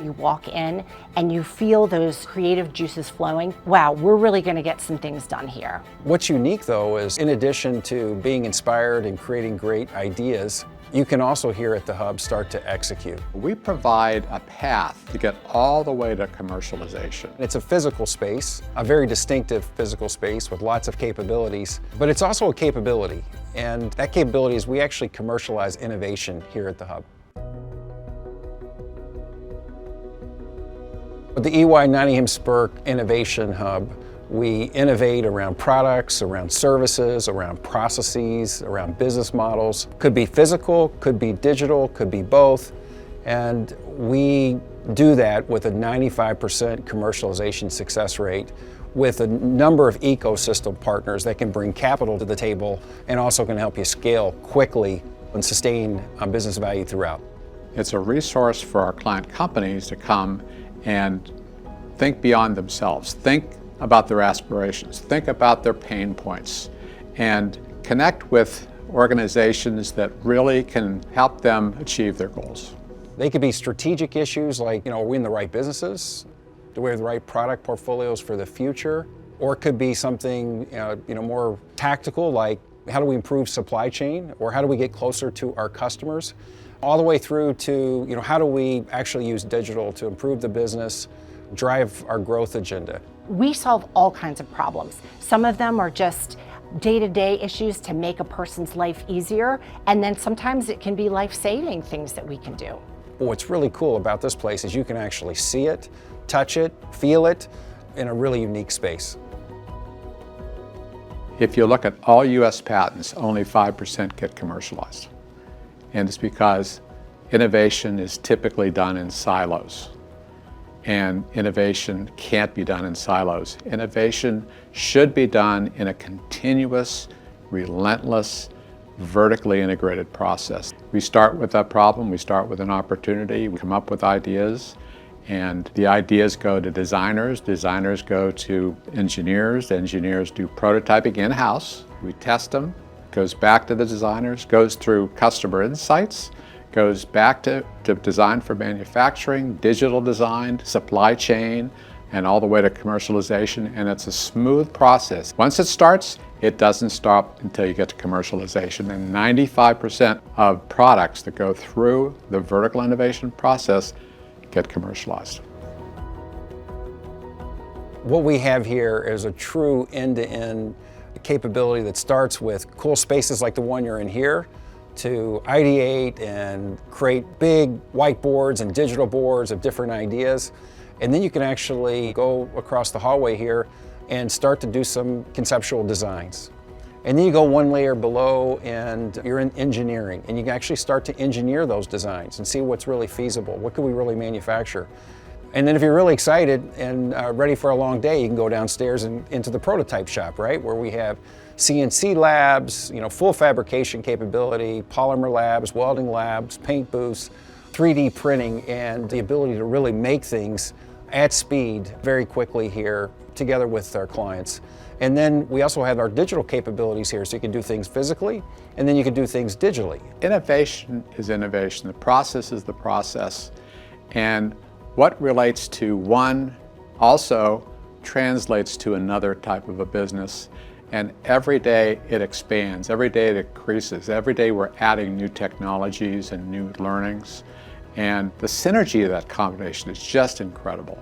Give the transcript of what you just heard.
You walk in and you feel those creative juices flowing. Wow, we're really going to get some things done here. What's unique though is in addition to being inspired and creating great ideas, you can also here at the Hub start to execute. We provide a path to get all the way to commercialization. It's a physical space, a very distinctive physical space with lots of capabilities, but it's also a capability. And that capability is we actually commercialize innovation here at the Hub. With the EY-Nottingham Spirk Innovation Hub, we innovate around products, around services, around processes, around business models. Could be physical, could be digital, could be both. And we do that with a 95% commercialization success rate with a number of ecosystem partners that can bring capital to the table and also can help you scale quickly and sustain business value throughout. It's a resource for our client companies to come and think beyond themselves, think about their aspirations, think about their pain points, and connect with organizations that really can help them achieve their goals. They could be strategic issues like, are we in the right businesses? Do we have the right product portfolios for the future? Or it could be something more tactical like how do we improve supply chain or how do we get closer to our customers? All the way through to how do we actually use digital to improve the business, drive our growth agenda. We solve all kinds of problems. Some of them are just day-to-day issues to make a person's life easier, and then sometimes it can be life-saving things that we can do. But what's really cool about this place is you can actually see it, touch it, feel it in a really unique space. If you look at all US patents, only 5% get commercialized. And it's because innovation is typically done in silos. And innovation can't be done in silos. Innovation should be done in a continuous, relentless, vertically integrated process. We start with a problem, we start with an opportunity, we come up with ideas, and the ideas go to designers, designers go to engineers, engineers do prototyping in-house, we test them, goes back to the designers, goes through customer insights, goes back to design for manufacturing, digital design, supply chain, and all the way to commercialization, and it's a smooth process. Once it starts, it doesn't stop until you get to commercialization, and 95% of products that go through the vertical innovation process get commercialized. What we have here is a true end-to-end capability that starts with cool spaces like the one you're in here to ideate and create big whiteboards and digital boards of different ideas. And then you can actually go across the hallway here and start to do some conceptual designs. And then you go one layer below and you're in engineering, and you can actually start to engineer those designs and see what's really feasible. What can we really manufacture? And then if you're really excited and ready for a long day, you can go downstairs and into the prototype shop, right? Where we have CNC labs, full fabrication capability, polymer labs, welding labs, paint booths, 3D printing, and the ability to really make things at speed very quickly here together with our clients. And then we also have our digital capabilities here, so you can do things physically, and then you can do things digitally. Innovation is innovation. The process is the process. And what relates to one also translates to another type of a business. And every day it expands, every day it increases, every day we're adding new technologies and new learnings. And the synergy of that combination is just incredible.